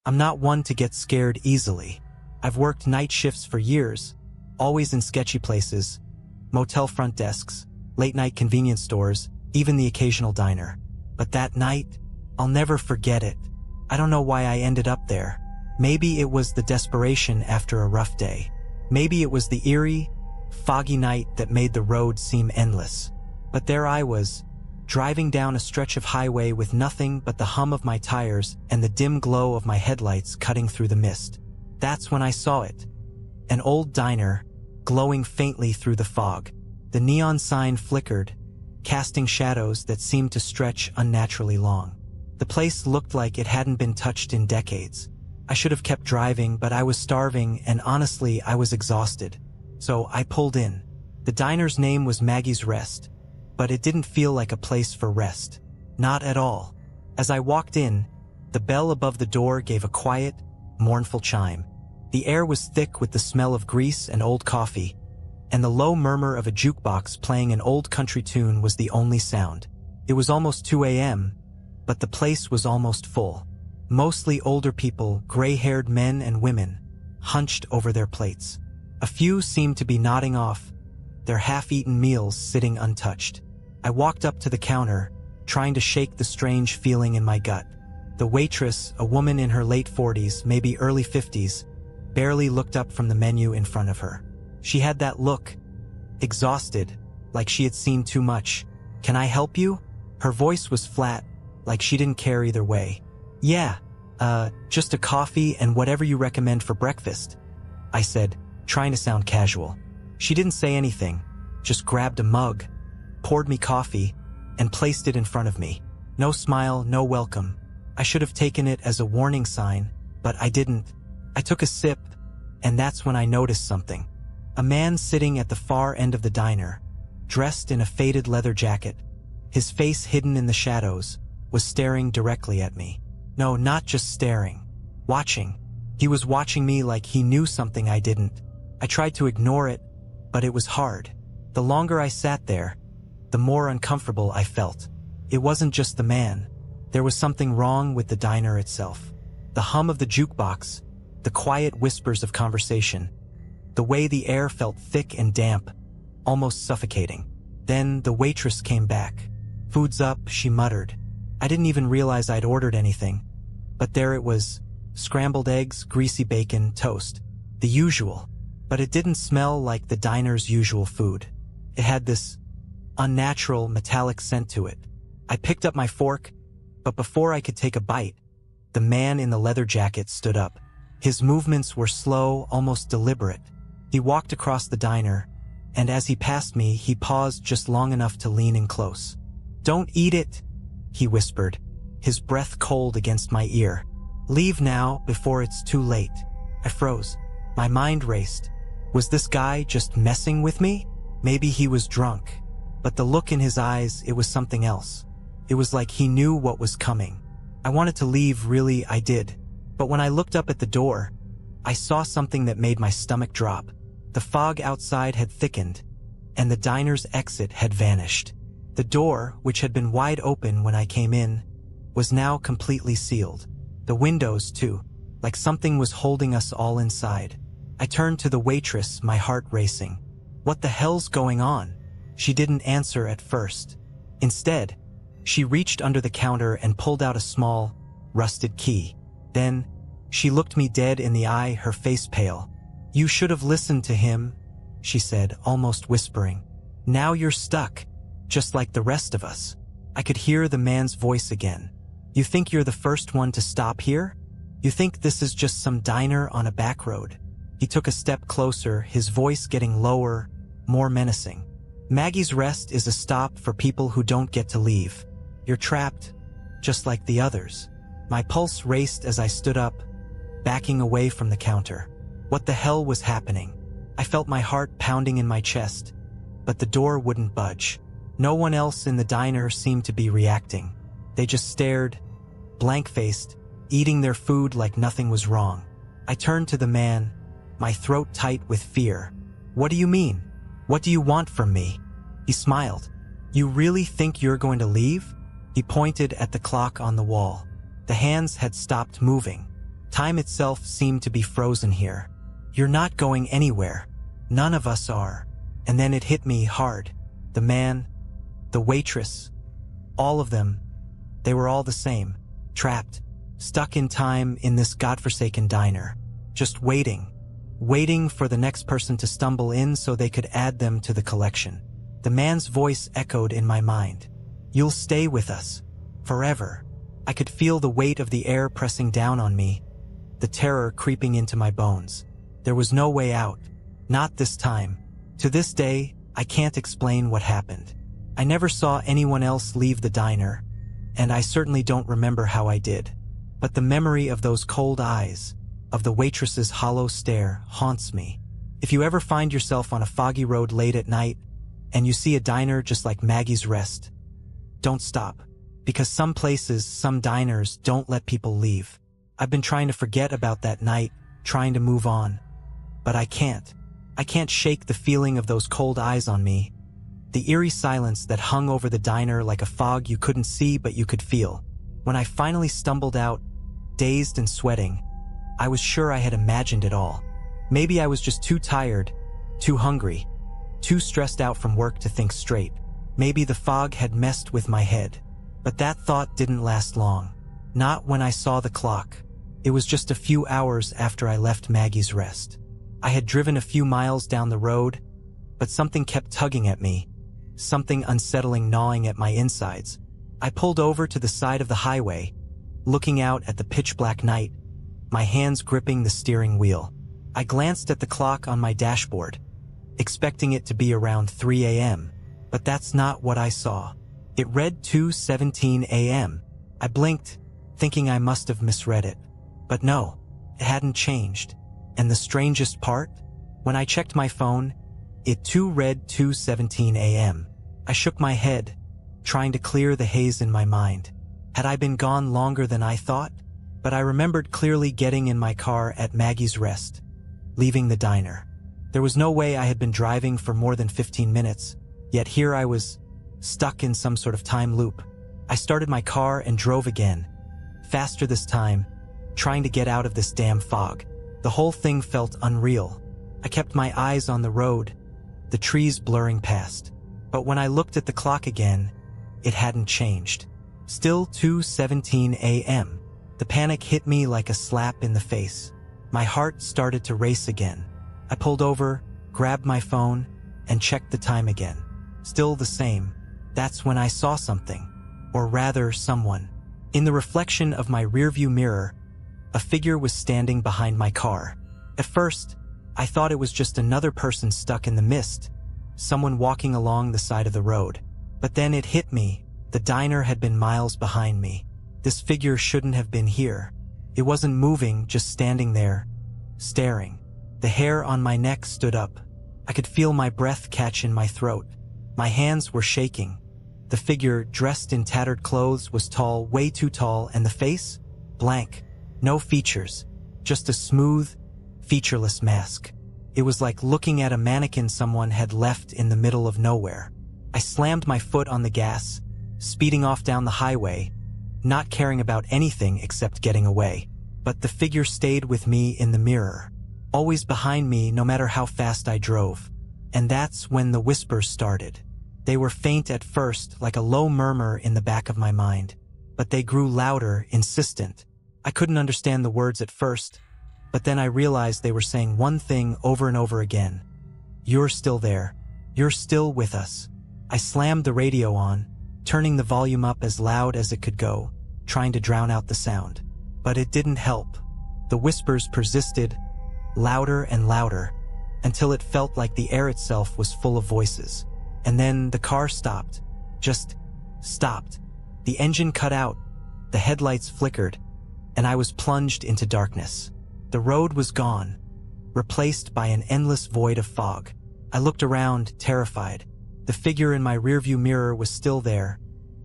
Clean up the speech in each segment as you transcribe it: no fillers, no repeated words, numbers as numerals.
I'm not one to get scared easily. I've worked night shifts for years, always in sketchy places, motel front desks, late-night convenience stores, even the occasional diner. But that night, I'll never forget it. I don't know why I ended up there. Maybe it was the desperation after a rough day. Maybe it was the eerie, foggy night that made the road seem endless. But there I was, driving down a stretch of highway with nothing but the hum of my tires and the dim glow of my headlights cutting through the mist. That's when I saw it. An old diner, glowing faintly through the fog. The neon sign flickered, casting shadows that seemed to stretch unnaturally long. The place looked like it hadn't been touched in decades. I should have kept driving, but I was starving and honestly I was exhausted. So I pulled in. The diner's name was Maggie's Rest, but it didn't feel like a place for rest. Not at all. As I walked in, the bell above the door gave a quiet, mournful chime. The air was thick with the smell of grease and old coffee, and the low murmur of a jukebox playing an old country tune was the only sound. It was almost 2 a.m., but the place was almost full. Mostly older people, gray-haired men and women, hunched over their plates. A few seemed to be nodding off, their half-eaten meals sitting untouched. I walked up to the counter, trying to shake the strange feeling in my gut. The waitress, a woman in her late 40s, maybe early 50s, barely looked up from the menu in front of her. She had that look, exhausted, like she had seen too much. "Can I help you?" Her voice was flat, like she didn't care either way. "Yeah, just a coffee and whatever you recommend for breakfast," I said, trying to sound casual. She didn't say anything, just grabbed a mug, poured me coffee, and placed it in front of me. No smile, no welcome. I should have taken it as a warning sign, but I didn't. I took a sip, and that's when I noticed something. A man sitting at the far end of the diner, dressed in a faded leather jacket, his face hidden in the shadows, was staring directly at me. No, not just staring. Watching. He was watching me like he knew something I didn't. I tried to ignore it, but it was hard. The longer I sat there, the more uncomfortable I felt. It wasn't just the man. There was something wrong with the diner itself. The hum of the jukebox, the quiet whispers of conversation, the way the air felt thick and damp, almost suffocating. Then the waitress came back. "Food's up," she muttered. I didn't even realize I'd ordered anything. But there it was, scrambled eggs, greasy bacon, toast. The usual. But it didn't smell like the diner's usual food. It had this unnatural, metallic scent to it. I picked up my fork, but before I could take a bite, the man in the leather jacket stood up. His movements were slow, almost deliberate. He walked across the diner, and as he passed me, he paused just long enough to lean in close. "Don't eat it," he whispered, his breath cold against my ear. "Leave now, before it's too late." I froze. My mind raced. Was this guy just messing with me? Maybe he was drunk. But the look in his eyes, it was something else. It was like he knew what was coming. I wanted to leave, really, I did. But when I looked up at the door, I saw something that made my stomach drop. The fog outside had thickened, and the diner's exit had vanished. The door, which had been wide open when I came in, was now completely sealed. The windows, too, like something was holding us all inside. I turned to the waitress, my heart racing. "What the hell's going on?" She didn't answer at first. Instead, she reached under the counter and pulled out a small, rusted key. Then, she looked me dead in the eye, her face pale. "You should have listened to him," she said, almost whispering. "Now you're stuck, just like the rest of us." I could hear the man's voice again. "You think you're the first one to stop here? You think this is just some diner on a back road?" He took a step closer, his voice getting lower, more menacing. "Maggie's Rest is a stop for people who don't get to leave. You're trapped, just like the others." My pulse raced as I stood up, backing away from the counter. What the hell was happening? I felt my heart pounding in my chest, but the door wouldn't budge. No one else in the diner seemed to be reacting. They just stared, blank-faced, eating their food like nothing was wrong. I turned to the man, my throat tight with fear. "What do you mean? What do you want from me?" He smiled. "You really think you're going to leave?" He pointed at the clock on the wall. The hands had stopped moving. Time itself seemed to be frozen here. You're not going anywhere. None of us are. And then it hit me hard. The man, the waitress, all of them, they were all the same. Trapped, stuck in time in this godforsaken diner. Just waiting for the next person to stumble in so they could add them to the collection. The man's voice echoed in my mind. You'll stay with us. Forever. I could feel the weight of the air pressing down on me, the terror creeping into my bones. There was no way out. Not this time. To this day, I can't explain what happened. I never saw anyone else leave the diner, and I certainly don't remember how I did. But the memory of those cold eyes, of the waitress's hollow stare, haunts me. If you ever find yourself on a foggy road late at night, and you see a diner just like Maggie's Rest, don't stop. Because some places, some diners don't let people leave. I've been trying to forget about that night, trying to move on. But I can't. I can't shake the feeling of those cold eyes on me. The eerie silence that hung over the diner like a fog you couldn't see but you could feel. When I finally stumbled out, dazed and sweating, I was sure I had imagined it all. Maybe I was just too tired, too hungry, too stressed out from work to think straight. Maybe the fog had messed with my head. But that thought didn't last long. Not when I saw the clock. It was just a few hours after I left Maggie's Rest. I had driven a few miles down the road, but something kept tugging at me, something unsettling gnawing at my insides. I pulled over to the side of the highway, looking out at the pitch-black night, my hands gripping the steering wheel. I glanced at the clock on my dashboard, expecting it to be around 3 a.m., but that's not what I saw. It read 2:17 a.m. I blinked, thinking I must have misread it. But no, it hadn't changed. And the strangest part? When I checked my phone, it too read 2:17 a.m. I shook my head, trying to clear the haze in my mind. Had I been gone longer than I thought? But I remembered clearly getting in my car at Maggie's Rest, leaving the diner. There was no way I had been driving for more than 15 minutes, yet here I was, stuck in some sort of time loop. I started my car and drove again, faster this time, trying to get out of this damn fog. The whole thing felt unreal. I kept my eyes on the road, the trees blurring past. But when I looked at the clock again, it hadn't changed. Still 2:17 a.m. The panic hit me like a slap in the face. My heart started to race again. I pulled over, grabbed my phone, and checked the time again. Still the same. That's when I saw something, or rather someone. In the reflection of my rearview mirror, a figure was standing behind my car. At first, I thought it was just another person stuck in the mist, someone walking along the side of the road. But then it hit me, the diner had been miles behind me. This figure shouldn't have been here. It wasn't moving, just standing there, staring. The hair on my neck stood up. I could feel my breath catch in my throat. My hands were shaking. The figure, dressed in tattered clothes, was tall, way too tall, and the face? Blank. No features. Just a smooth, featureless mask. It was like looking at a mannequin someone had left in the middle of nowhere. I slammed my foot on the gas, speeding off down the highway, not caring about anything except getting away. But the figure stayed with me in the mirror, always behind me no matter how fast I drove. And that's when the whispers started. They were faint at first, like a low murmur in the back of my mind, but they grew louder, insistent. I couldn't understand the words at first, but then I realized they were saying one thing over and over again. You're still there. You're still with us. I slammed the radio on, turning the volume up as loud as it could go, trying to drown out the sound. But it didn't help. The whispers persisted, louder and louder, until it felt like the air itself was full of voices. And then the car stopped. Just stopped. The engine cut out, the headlights flickered, and I was plunged into darkness. The road was gone, replaced by an endless void of fog. I looked around, terrified. The figure in my rearview mirror was still there,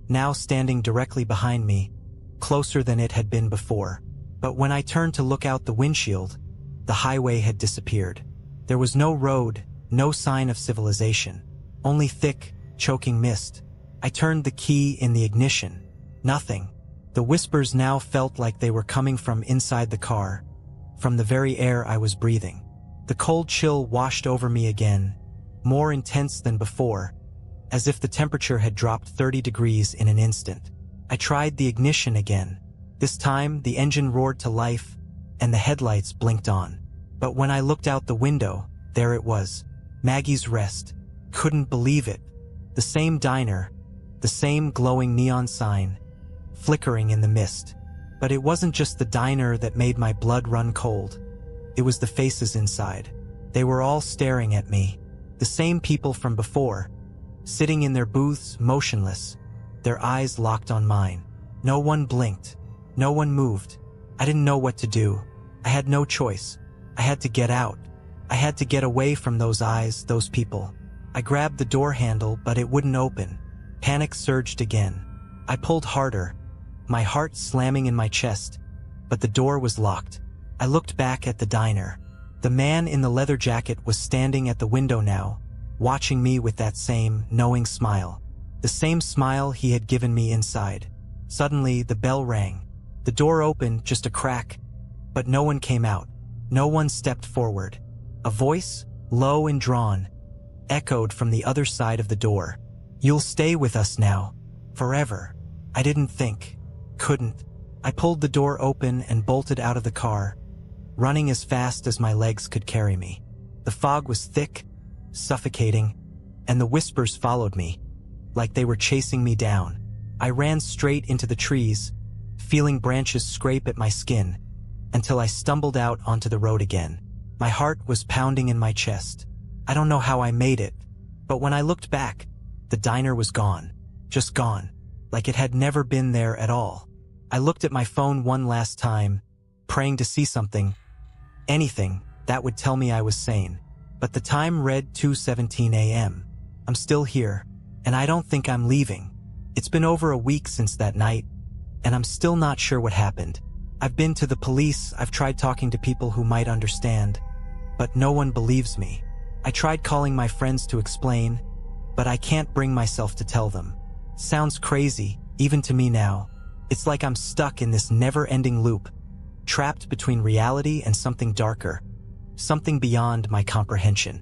now standing directly behind me, closer than it had been before. But when I turned to look out the windshield, the highway had disappeared. There was no road, no sign of civilization. Only thick, choking mist. I turned the key in the ignition. Nothing. The whispers now felt like they were coming from inside the car, from the very air I was breathing. The cold chill washed over me again, more intense than before, as if the temperature had dropped 30 degrees in an instant. I tried the ignition again. This time, the engine roared to life, and the headlights blinked on. But when I looked out the window, there it was. Maggie's Rest. Couldn't believe it. The same diner, the same glowing neon sign, flickering in the mist. But it wasn't just the diner that made my blood run cold. It was the faces inside. They were all staring at me. The same people from before, sitting in their booths, motionless, their eyes locked on mine. No one blinked. No one moved. I didn't know what to do. I had no choice. I had to get out. I had to get away from those eyes, those people. I grabbed the door handle, but it wouldn't open. Panic surged again. I pulled harder, my heart slamming in my chest, but the door was locked. I looked back at the diner. The man in the leather jacket was standing at the window now, watching me with that same knowing smile. The same smile he had given me inside. Suddenly, the bell rang. The door opened just a crack, but no one came out. No one stepped forward. A voice, low and drawn, echoed from the other side of the door. "You'll stay with us now. Forever." I didn't think. Couldn't. I pulled the door open and bolted out of the car, running as fast as my legs could carry me. The fog was thick, suffocating, and the whispers followed me, like they were chasing me down. I ran straight into the trees, feeling branches scrape at my skin, until I stumbled out onto the road again. My heart was pounding in my chest. I don't know how I made it, but when I looked back, the diner was gone. Just gone. Like it had never been there at all. I looked at my phone one last time, praying to see something, anything, that would tell me I was sane. But the time read 2:17 a.m. I'm still here, and I don't think I'm leaving. It's been over a week since that night, and I'm still not sure what happened. I've been to the police, I've tried talking to people who might understand, but no one believes me. I tried calling my friends to explain, but I can't bring myself to tell them. Sounds crazy, even to me now. It's like I'm stuck in this never-ending loop, trapped between reality and something darker, something beyond my comprehension.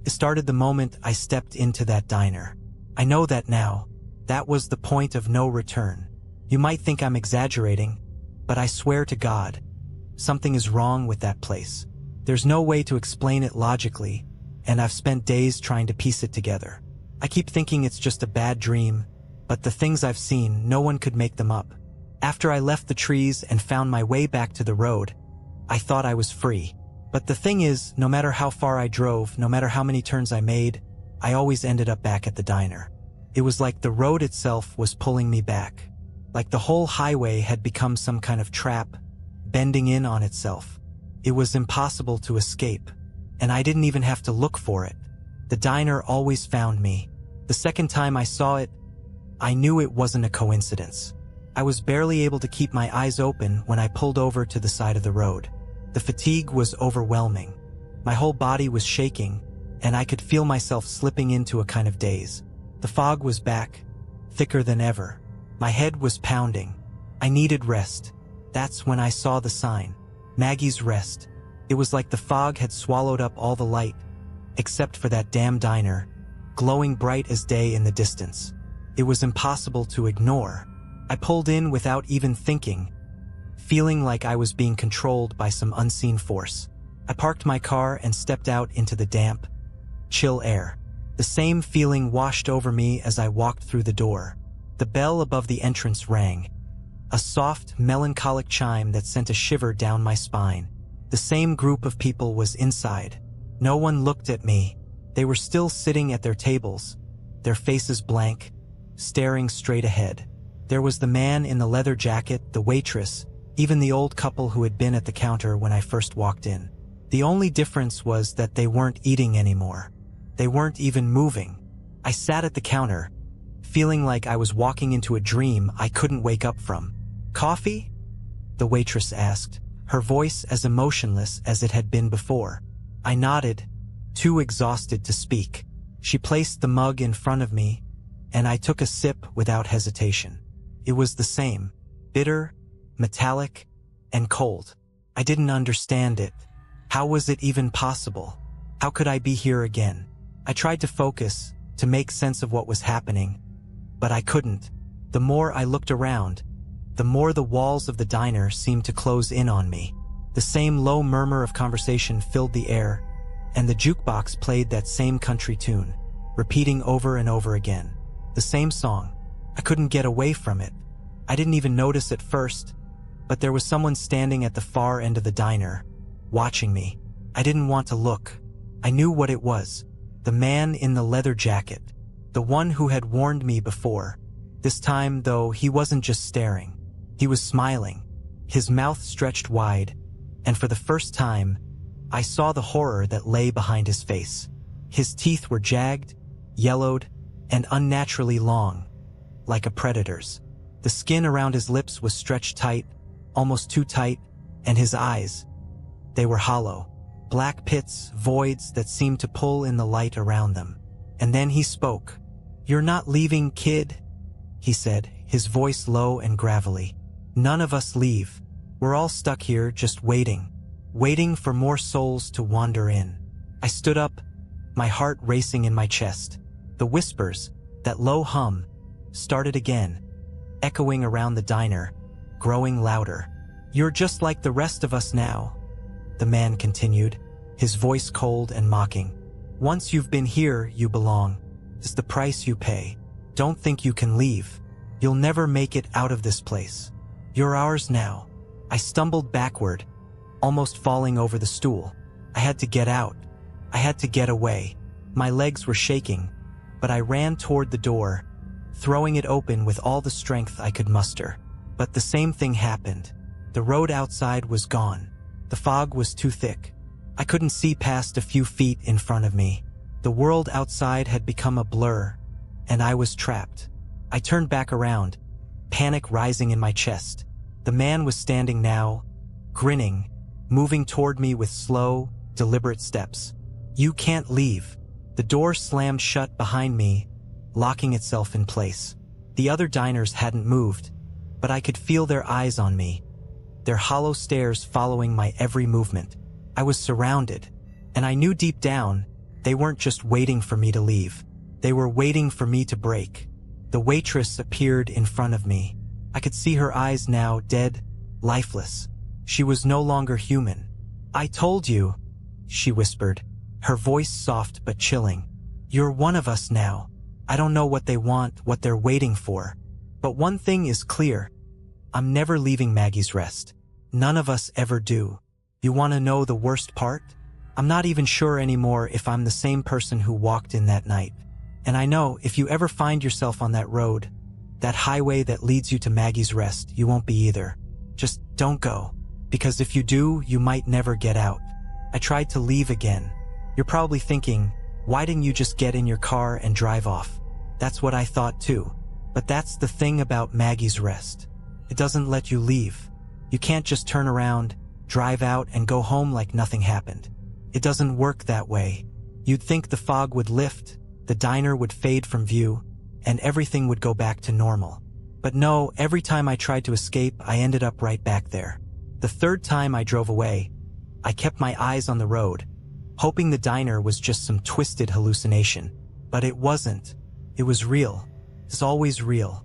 It started the moment I stepped into that diner. I know that now. That was the point of no return. You might think I'm exaggerating, but I swear to God, something is wrong with that place. There's no way to explain it logically, and I've spent days trying to piece it together. I keep thinking it's just a bad dream, but the things I've seen, no one could make them up. After I left the trees and found my way back to the road, I thought I was free. But the thing is, no matter how far I drove, no matter how many turns I made, I always ended up back at the diner. It was like the road itself was pulling me back. Like the whole highway had become some kind of trap, bending in on itself. It was impossible to escape, and I didn't even have to look for it. The diner always found me. The second time I saw it, I knew it wasn't a coincidence. I was barely able to keep my eyes open when I pulled over to the side of the road. The fatigue was overwhelming. My whole body was shaking, and I could feel myself slipping into a kind of daze. The fog was back, thicker than ever. My head was pounding. I needed rest. That's when I saw the sign. Maggie's Rest. It was like the fog had swallowed up all the light, except for that damn diner, glowing bright as day in the distance. It was impossible to ignore. I pulled in without even thinking, feeling like I was being controlled by some unseen force. I parked my car and stepped out into the damp, chill air. The same feeling washed over me as I walked through the door. The bell above the entrance rang, a soft, melancholic chime that sent a shiver down my spine. The same group of people was inside. No one looked at me. They were still sitting at their tables, their faces blank, staring straight ahead. There was the man in the leather jacket, the waitress, even the old couple who had been at the counter when I first walked in. The only difference was that they weren't eating anymore. They weren't even moving. I sat at the counter, feeling like I was walking into a dream I couldn't wake up from. "Coffee?" the waitress asked, her voice as emotionless as it had been before. I nodded, too exhausted to speak. She placed the mug in front of me, and I took a sip without hesitation. It was the same. bitter, metallic, and cold. I didn't understand it. How was it even possible? How could I be here again? I tried to focus, to make sense of what was happening, but I couldn't. The more I looked around, the more the walls of the diner seemed to close in on me. The same low murmur of conversation filled the air, and the jukebox played that same country tune, repeating over and over again. The same song. I couldn't get away from it. I didn't even notice at first, but there was someone standing at the far end of the diner, watching me. I didn't want to look. I knew what it was. The man in the leather jacket. The one who had warned me before. This time, though, he wasn't just staring. He was smiling, his mouth stretched wide, and for the first time, I saw the horror that lay behind his face. His teeth were jagged, yellowed, and unnaturally long, like a predator's. The skin around his lips was stretched tight, almost too tight, and his eyes, they were hollow, black pits, voids that seemed to pull in the light around them. And then he spoke. "You're not leaving, kid?" he said, his voice low and gravelly. "None of us leave. We're all stuck here just waiting for more souls to wander in." I stood up, my heart racing in my chest. The whispers, that low hum, started again, echoing around the diner, growing louder. "You're just like the rest of us now," the man continued, his voice cold and mocking. "Once you've been here, you belong. It's the price you pay. Don't think you can leave. You'll never make it out of this place. You're ours now." I stumbled backward, almost falling over the stool. I had to get out. I had to get away. My legs were shaking, but I ran toward the door, throwing it open with all the strength I could muster. But the same thing happened. The road outside was gone. The fog was too thick. I couldn't see past a few feet in front of me. The world outside had become a blur, and I was trapped. I turned back around, panic rising in my chest. The man was standing now, grinning, moving toward me with slow, deliberate steps. "You can't leave." The door slammed shut behind me, locking itself in place. The other diners hadn't moved, but I could feel their eyes on me, their hollow stares following my every movement. I was surrounded, and I knew deep down they weren't just waiting for me to leave. They were waiting for me to break. The waitress appeared in front of me. I could see her eyes now, dead, lifeless. She was no longer human. "I told you," she whispered, her voice soft but chilling. "You're one of us now. I don't know what they want, what they're waiting for. But one thing is clear. I'm never leaving Maggie's Rest. None of us ever do. You want to know the worst part? I'm not even sure anymore if I'm the same person who walked in that night. And I know if you ever find yourself on that road, that highway that leads you to Maggie's Rest, you won't be either. Just don't go. Because if you do, you might never get out." I tried to leave again. You're probably thinking, why didn't you just get in your car and drive off? That's what I thought too. But that's the thing about Maggie's Rest. It doesn't let you leave. You can't just turn around, drive out, and go home like nothing happened. It doesn't work that way. You'd think the fog would lift, the diner would fade from view, and everything would go back to normal. But no, every time I tried to escape, I ended up right back there. The third time I drove away, I kept my eyes on the road, hoping the diner was just some twisted hallucination. But it wasn't. It was real. It's always real.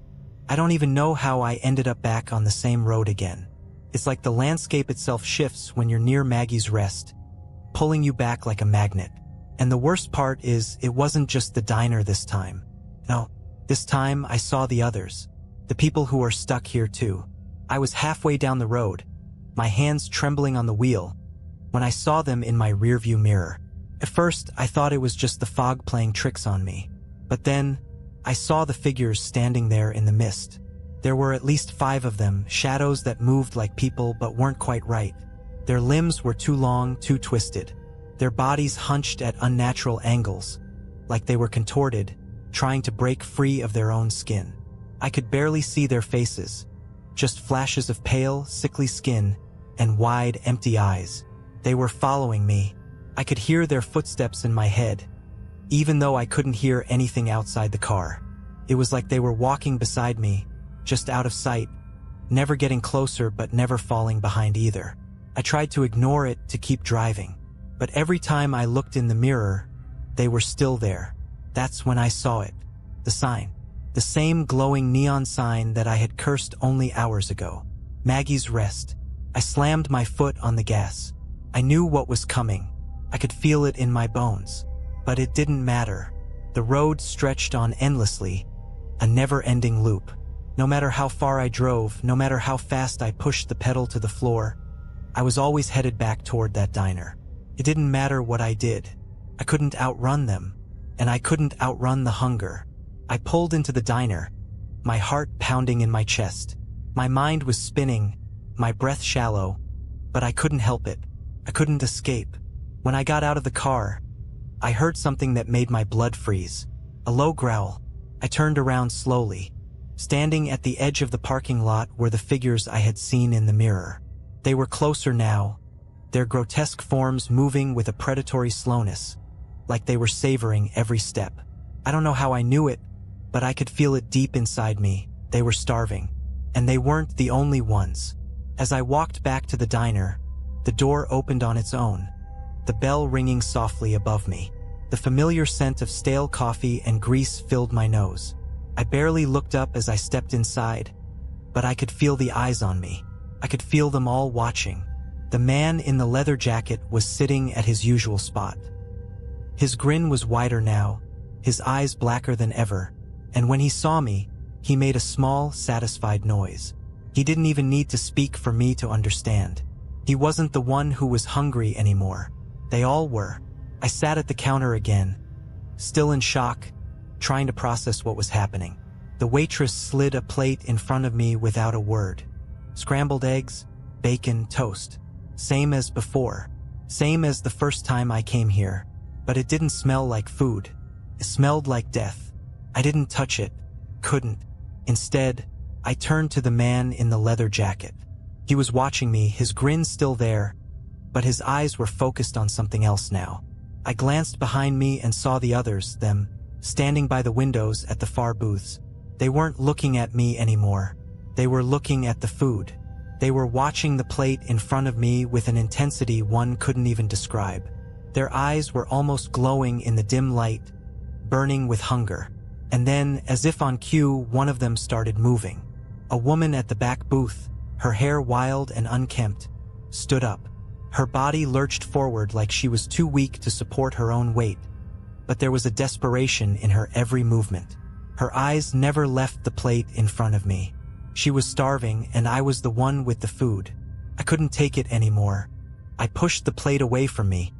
I don't even know how I ended up back on the same road again. It's like the landscape itself shifts when you're near Maggie's Rest, pulling you back like a magnet. And the worst part is, it wasn't just the diner this time. No, this time I saw the others. The people who are stuck here too. I was halfway down the road, my hands trembling on the wheel, when I saw them in my rearview mirror. At first, I thought it was just the fog playing tricks on me. But then, I saw the figures standing there in the mist. There were at least 5 of them, shadows that moved like people but weren't quite right. Their limbs were too long, too twisted. Their bodies hunched at unnatural angles, like they were contorted, trying to break free of their own skin. I could barely see their faces, just flashes of pale, sickly skin and wide, empty eyes. They were following me. I could hear their footsteps in my head, even though I couldn't hear anything outside the car. It was like they were walking beside me, just out of sight, never getting closer but never falling behind either. I tried to ignore it to keep driving, but every time I looked in the mirror, they were still there. That's when I saw it. The sign. The same glowing neon sign that I had cursed only hours ago. Maggie's Rest. I slammed my foot on the gas. I knew what was coming. I could feel it in my bones. But it didn't matter. The road stretched on endlessly, a never-ending loop. No matter how far I drove, no matter how fast I pushed the pedal to the floor, I was always headed back toward that diner. It didn't matter what I did. I couldn't outrun them, and I couldn't outrun the hunger. I pulled into the diner, my heart pounding in my chest. My mind was spinning, my breath shallow, but I couldn't help it. I couldn't escape. When I got out of the car, I heard something that made my blood freeze. A low growl. I turned around slowly. Standing at the edge of the parking lot were the figures I had seen in the mirror. They were closer now, their grotesque forms moving with a predatory slowness, like they were savoring every step. I don't know how I knew it, but I could feel it deep inside me. They were starving, and they weren't the only ones. As I walked back to the diner, the door opened on its own, the bell ringing softly above me. The familiar scent of stale coffee and grease filled my nose. I barely looked up as I stepped inside, but I could feel the eyes on me. I could feel them all watching. The man in the leather jacket was sitting at his usual spot. His grin was wider now, his eyes blacker than ever, and when he saw me, he made a small, satisfied noise. He didn't even need to speak for me to understand. He wasn't the one who was hungry anymore. They all were. I sat at the counter again, still in shock, trying to process what was happening. The waitress slid a plate in front of me without a word. Scrambled eggs, bacon, toast. Same as before. Same as the first time I came here. But it didn't smell like food. It smelled like death. I didn't touch it. Couldn't. Instead, I turned to the man in the leather jacket. He was watching me, his grin still there, but his eyes were focused on something else now. I glanced behind me and saw the others, them, standing by the windows at the far booths. They weren't looking at me anymore. They were looking at the food. They were watching the plate in front of me with an intensity one couldn't even describe. Their eyes were almost glowing in the dim light, burning with hunger. And then, as if on cue, one of them started moving. A woman at the back booth, her hair wild and unkempt, stood up. Her body lurched forward like she was too weak to support her own weight, but there was a desperation in her every movement. Her eyes never left the plate in front of me. She was starving, and I was the one with the food. I couldn't take it anymore. I pushed the plate away from me,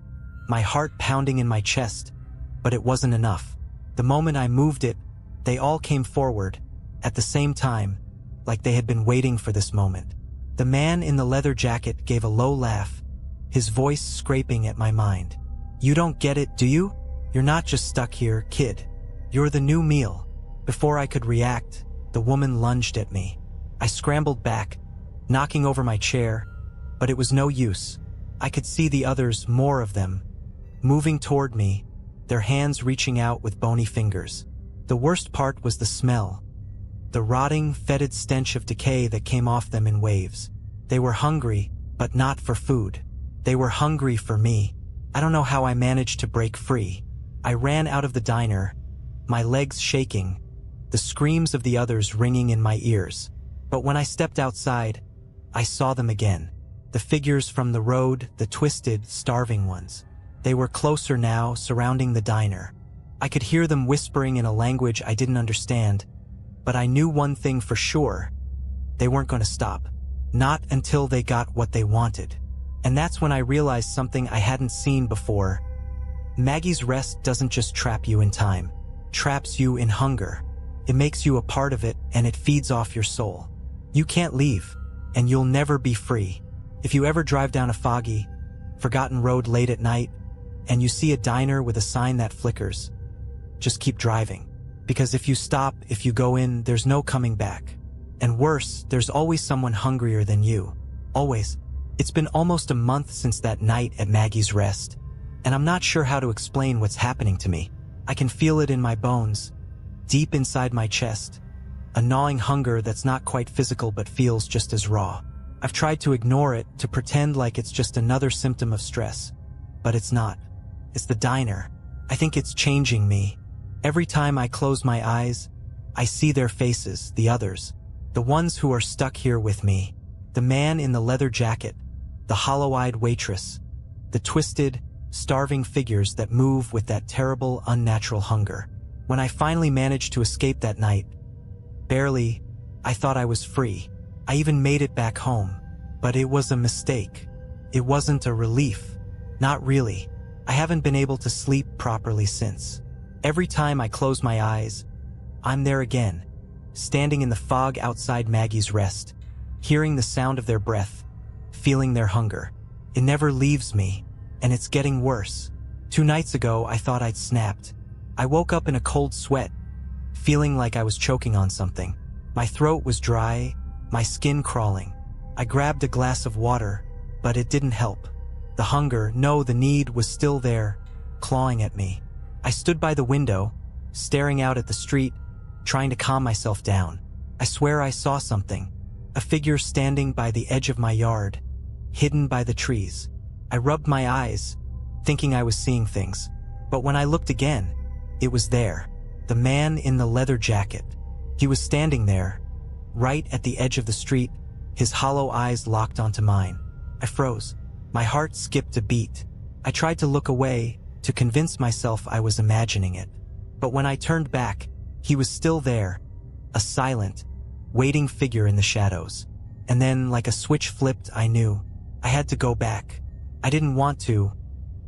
my heart pounding in my chest, but it wasn't enough. The moment I moved it, they all came forward, at the same time, like they had been waiting for this moment. The man in the leather jacket gave a low laugh, his voice scraping at my mind. "You don't get it, do you? You're not just stuck here, kid. You're the new meal." Before I could react, the woman lunged at me. I scrambled back, knocking over my chair, but it was no use. I could see the others, more of them, moving toward me, their hands reaching out with bony fingers. The worst part was the smell, the rotting, fetid stench of decay that came off them in waves. They were hungry, but not for food. They were hungry for me. I don't know how I managed to break free. I ran out of the diner, my legs shaking, the screams of the others ringing in my ears. But when I stepped outside, I saw them again. The figures from the road, the twisted, starving ones. They were closer now, surrounding the diner. I could hear them whispering in a language I didn't understand, but I knew one thing for sure. They weren't going to stop. Not until they got what they wanted. And that's when I realized something I hadn't seen before. Maggie's Rest doesn't just trap you in time. It traps you in hunger. It makes you a part of it, and it feeds off your soul. You can't leave, and you'll never be free. If you ever drive down a foggy, forgotten road late at night, and you see a diner with a sign that flickers, just keep driving. Because if you stop, if you go in, there's no coming back. And worse, there's always someone hungrier than you. Always. It's been almost a month since that night at Maggie's Rest, and I'm not sure how to explain what's happening to me. I can feel it in my bones, deep inside my chest, a gnawing hunger that's not quite physical but feels just as raw. I've tried to ignore it, to pretend like it's just another symptom of stress, but it's not. It's the diner. I think it's changing me. Every time I close my eyes, I see their faces, the others, the ones who are stuck here with me. The man in the leather jacket, the hollow-eyed waitress, the twisted, starving figures that move with that terrible, unnatural hunger. When I finally managed to escape that night, barely, I thought I was free. I even made it back home. But it was a mistake. It wasn't a relief. Not really. I haven't been able to sleep properly since. Every time I close my eyes, I'm there again, standing in the fog outside Maggie's Rest, hearing the sound of their breath, feeling their hunger. It never leaves me, and it's getting worse. 2 nights ago, I thought I'd snapped. I woke up in a cold sweat, feeling like I was choking on something. My throat was dry, my skin crawling. I grabbed a glass of water, but it didn't help. The hunger, no, the need was still there, clawing at me. I stood by the window, staring out at the street, trying to calm myself down. I swear I saw something. A figure standing by the edge of my yard, hidden by the trees. I rubbed my eyes, thinking I was seeing things. But when I looked again, it was there. The man in the leather jacket. He was standing there, right at the edge of the street, his hollow eyes locked onto mine. I froze. My heart skipped a beat. I tried to look away, to convince myself I was imagining it. But when I turned back, he was still there, a silent, waiting figure in the shadows. And then, like a switch flipped, I knew. I had to go back. I didn't want to,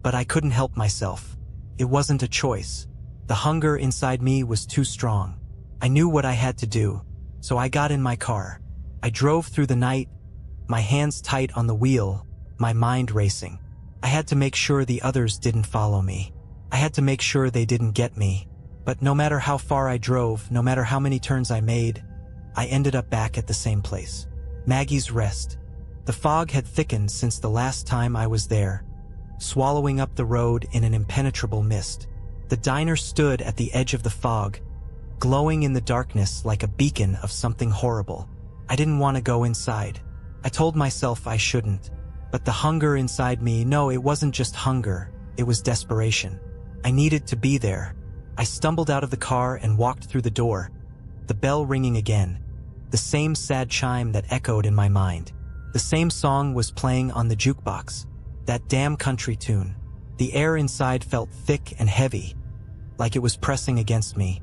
but I couldn't help myself. It wasn't a choice. The hunger inside me was too strong. I knew what I had to do, so I got in my car. I drove through the night, my hands tight on the wheel, my mind racing. I had to make sure the others didn't follow me. I had to make sure they didn't get me. But no matter how far I drove, no matter how many turns I made, I ended up back at the same place. Maggie's Rest. The fog had thickened since the last time I was there, swallowing up the road in an impenetrable mist. The diner stood at the edge of the fog, glowing in the darkness like a beacon of something horrible. I didn't want to go inside. I told myself I shouldn't. But the hunger inside me, no, it wasn't just hunger, it was desperation. I needed to be there. I stumbled out of the car and walked through the door, the bell ringing again, the same sad chime that echoed in my mind. The same song was playing on the jukebox, that damn country tune. The air inside felt thick and heavy, like it was pressing against me,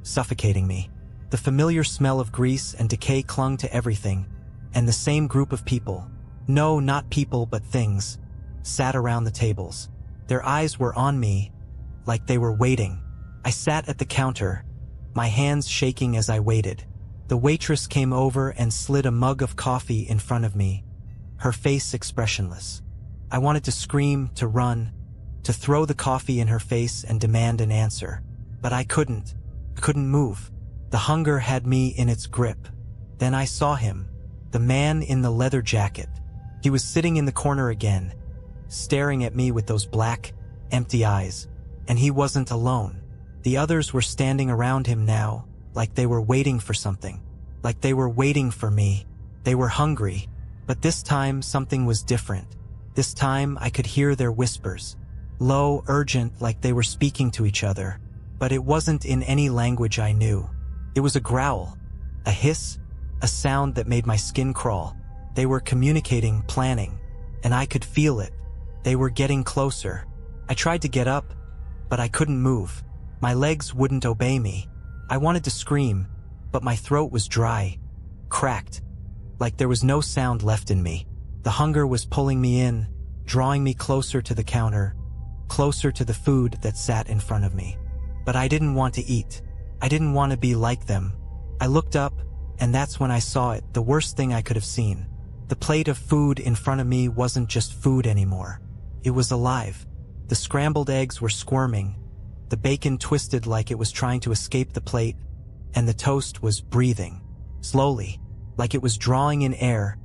suffocating me. The familiar smell of grease and decay clung to everything, and the same group of people, no, not people but things, sat around the tables. Their eyes were on me, like they were waiting. I sat at the counter, my hands shaking as I waited. The waitress came over and slid a mug of coffee in front of me, her face expressionless. I wanted to scream, to run, to throw the coffee in her face and demand an answer. But I couldn't. I couldn't move. The hunger had me in its grip. Then I saw him, the man in the leather jacket. He was sitting in the corner again, staring at me with those black, empty eyes. And he wasn't alone. The others were standing around him now, like they were waiting for something. Like they were waiting for me. They were hungry. But this time, something was different. This time, I could hear their whispers. Low, urgent, like they were speaking to each other. But it wasn't in any language I knew. It was a growl, a hiss, a sound that made my skin crawl. They were communicating, planning, and I could feel it. They were getting closer. I tried to get up, but I couldn't move. My legs wouldn't obey me. I wanted to scream, but my throat was dry, cracked, like there was no sound left in me. The hunger was pulling me in, drawing me closer to the counter, closer to the food that sat in front of me. But I didn't want to eat. I didn't want to be like them. I looked up, and that's when I saw it, the worst thing I could have seen. The plate of food in front of me wasn't just food anymore. It was alive. The scrambled eggs were squirming, the bacon twisted like it was trying to escape the plate, and the toast was breathing, slowly, like it was drawing in air,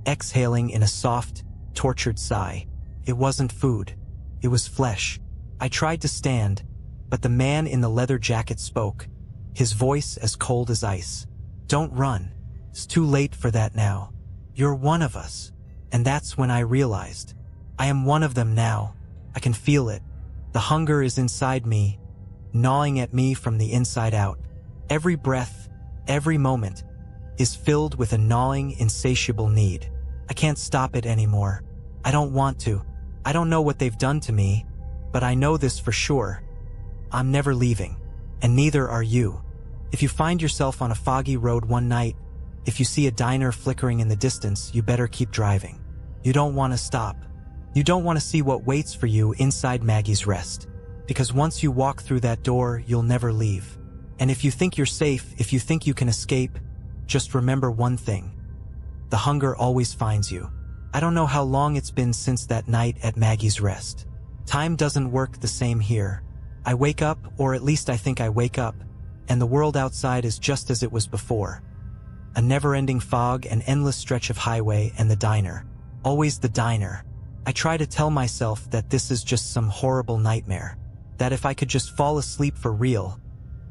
exhaling in a soft, tortured sigh. It wasn't food. It was flesh. I tried to stand, but the man in the leather jacket spoke, his voice as cold as ice. Don't run. It's too late for that now. You're one of us. And that's when I realized. I am one of them now. I can feel it. The hunger is inside me, gnawing at me from the inside out. Every breath, every moment, is filled with a gnawing, insatiable need. I can't stop it anymore. I don't want to. I don't know what they've done to me, but I know this for sure. I'm never leaving, and neither are you. If you find yourself on a foggy road one night, if you see a diner flickering in the distance, you better keep driving. You don't want to stop. You don't want to see what waits for you inside Maggie's Rest. Because once you walk through that door, you'll never leave. And if you think you're safe, if you think you can escape, just remember one thing. The hunger always finds you. I don't know how long it's been since that night at Maggie's Rest. Time doesn't work the same here. I wake up, or at least I think I wake up, and the world outside is just as it was before. A never-ending fog, an endless stretch of highway, and the diner. Always the diner. I try to tell myself that this is just some horrible nightmare. That if I could just fall asleep for real,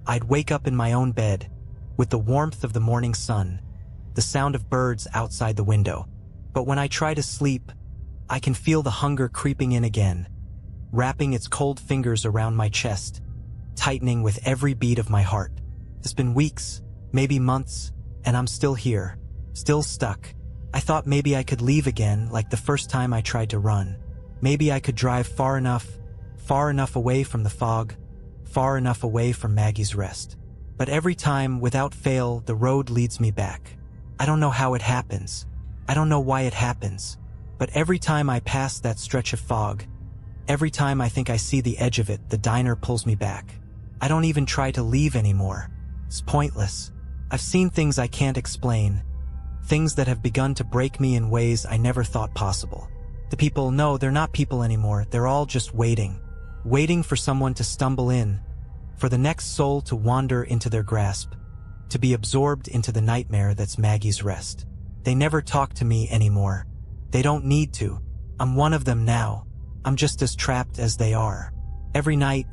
I'd wake up in my own bed, with the warmth of the morning sun, the sound of birds outside the window. But when I try to sleep, I can feel the hunger creeping in again, wrapping its cold fingers around my chest, tightening with every beat of my heart. It's been weeks, maybe months, and I'm still here, still stuck. I thought maybe I could leave again like the first time I tried to run. Maybe I could drive far enough away from the fog, far enough away from Maggie's Rest. But every time, without fail, the road leads me back. I don't know how it happens. I don't know why it happens. But every time I pass that stretch of fog, every time I think I see the edge of it, the diner pulls me back. I don't even try to leave anymore. It's pointless. I've seen things I can't explain. Things that have begun to break me in ways I never thought possible. The people, no, they're not people anymore. They're all just waiting. Waiting for someone to stumble in. For the next soul to wander into their grasp. To be absorbed into the nightmare that's Maggie's Rest. They never talk to me anymore. They don't need to. I'm one of them now. I'm just as trapped as they are. Every night,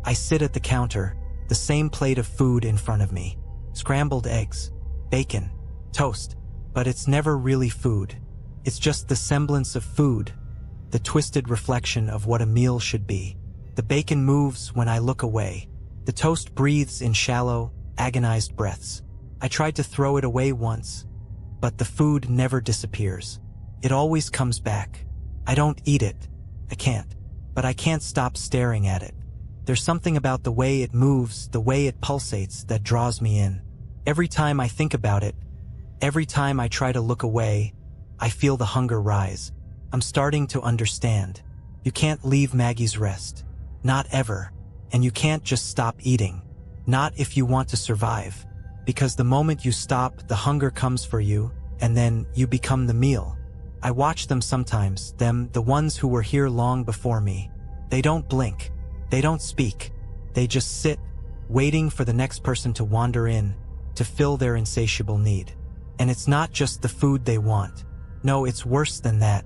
I sit at the counter, the same plate of food in front of me. Scrambled eggs, bacon, toast. But it's never really food. It's just the semblance of food, the twisted reflection of what a meal should be. The bacon moves when I look away. The toast breathes in shallow, agonized breaths. I tried to throw it away once, but the food never disappears. It always comes back. I don't eat it. I can't. But I can't stop staring at it. There's something about the way it moves, the way it pulsates, that draws me in. Every time I think about it, every time I try to look away, I feel the hunger rise. I'm starting to understand. You can't leave Maggie's Rest. Not ever. And you can't just stop eating. Not if you want to survive. Because the moment you stop, the hunger comes for you, and then you become the meal. I watch them sometimes, them, the ones who were here long before me. They don't blink. They don't speak. They just sit, waiting for the next person to wander in, to fill their insatiable need. And it's not just the food they want. No, it's worse than that.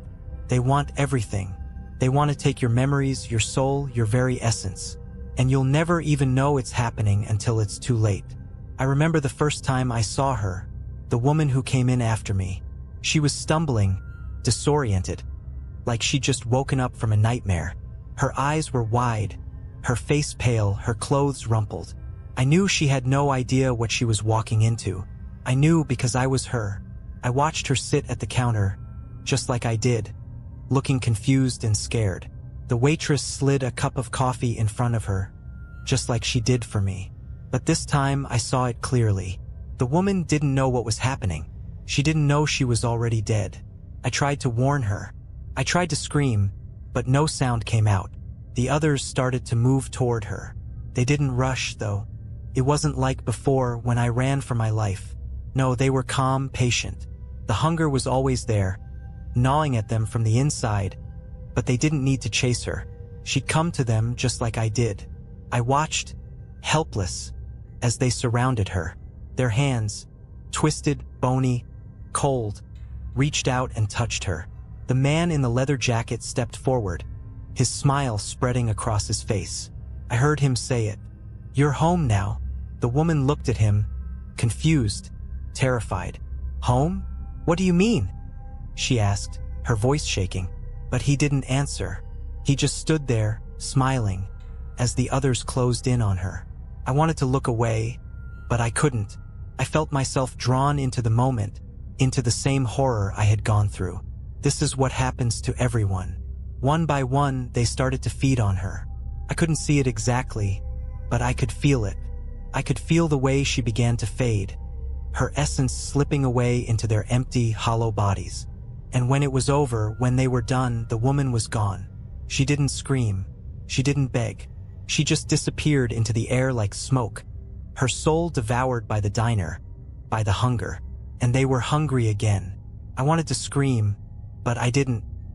They want everything. They want to take your memories, your soul, your very essence. And you'll never even know it's happening until it's too late. I remember the first time I saw her, the woman who came in after me. She was stumbling, disoriented, like she'd just woken up from a nightmare. Her eyes were wide, her face pale, her clothes rumpled. I knew she had no idea what she was walking into. I knew because I was her. I watched her sit at the counter, just like I did, looking confused and scared. The waitress slid a cup of coffee in front of her, just like she did for me. But this time I saw it clearly. The woman didn't know what was happening. She didn't know she was already dead. I tried to warn her. I tried to scream, but no sound came out. The others started to move toward her. They didn't rush, though. It wasn't like before when I ran for my life. No, they were calm, patient. The hunger was always there, gnawing at them from the inside, but they didn't need to chase her. She'd come to them just like I did. I watched, helpless, as they surrounded her. Their hands, twisted, bony, cold, reached out and touched her. The man in the leather jacket stepped forward, his smile spreading across his face. I heard him say it. "You're home now." The woman looked at him, confused. terrified. "Home? What do you mean?" she asked, her voice shaking. But he didn't answer. He just stood there, smiling, as the others closed in on her. I wanted to look away, but I couldn't. I felt myself drawn into the moment, into the same horror I had gone through. This is what happens to everyone. One by one, they started to feed on her. I couldn't see it exactly, but I could feel it. I could feel the way she began to fade, her essence slipping away into their empty, hollow bodies. And when it was over, when they were done, the woman was gone. She didn't scream. She didn't beg. She just disappeared into the air like smoke, her soul devoured by the diner, by the hunger. And they were hungry again. I wanted to scream, but I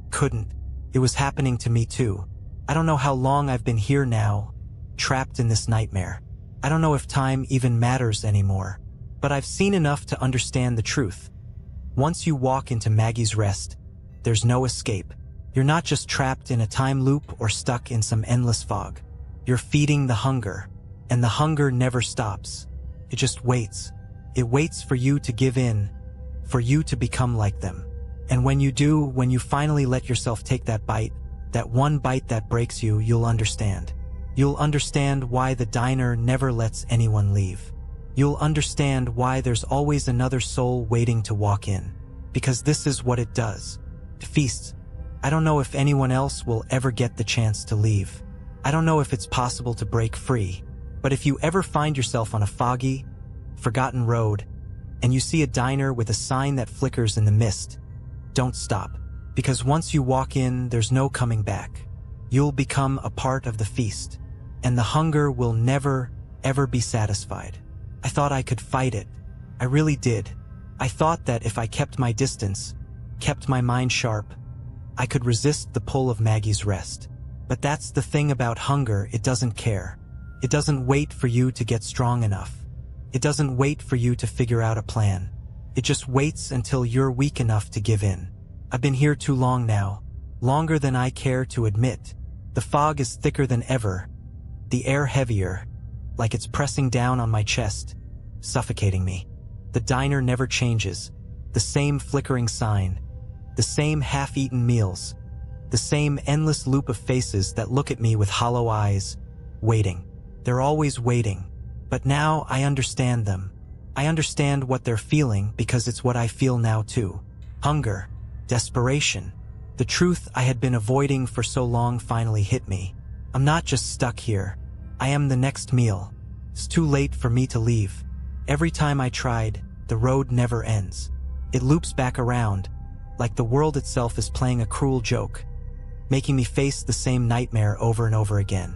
couldn't. It was happening to me too. I don't know how long I've been here now, trapped in this nightmare. I don't know if time even matters anymore, but I've seen enough to understand the truth. Once you walk into Maggie's Rest, there's no escape. You're not just trapped in a time loop or stuck in some endless fog. You're feeding the hunger, and the hunger never stops. It just waits. It waits for you to give in, for you to become like them. And when you do, when you finally let yourself take that bite, that one bite that breaks you, you'll understand. You'll understand why the diner never lets anyone leave. You'll understand why there's always another soul waiting to walk in. Because this is what it does. It feasts. I don't know if anyone else will ever get the chance to leave. I don't know if it's possible to break free. But if you ever find yourself on a foggy, forgotten road, and you see a diner with a sign that flickers in the mist, don't stop. Because once you walk in, there's no coming back. You'll become a part of the feast, and the hunger will never, ever be satisfied. I thought I could fight it. I really did. I thought that if I kept my distance, kept my mind sharp, I could resist the pull of Maggie's Rest. But that's the thing about hunger, it doesn't care. It doesn't wait for you to get strong enough. It doesn't wait for you to figure out a plan. It just waits until you're weak enough to give in. I've been here too long now, longer than I care to admit. The fog is thicker than ever, the air heavier, like it's pressing down on my chest, suffocating me. The diner never changes, the same flickering sign, the same half-eaten meals, the same endless loop of faces that look at me with hollow eyes, waiting. They're always waiting, but now I understand them. I understand what they're feeling because it's what I feel now too. Hunger, desperation. The truth I had been avoiding for so long finally hit me. I'm not just stuck here. I am the next meal. It's too late for me to leave. Every time I tried, the road never ends. It loops back around, like the world itself is playing a cruel joke, making me face the same nightmare over and over again.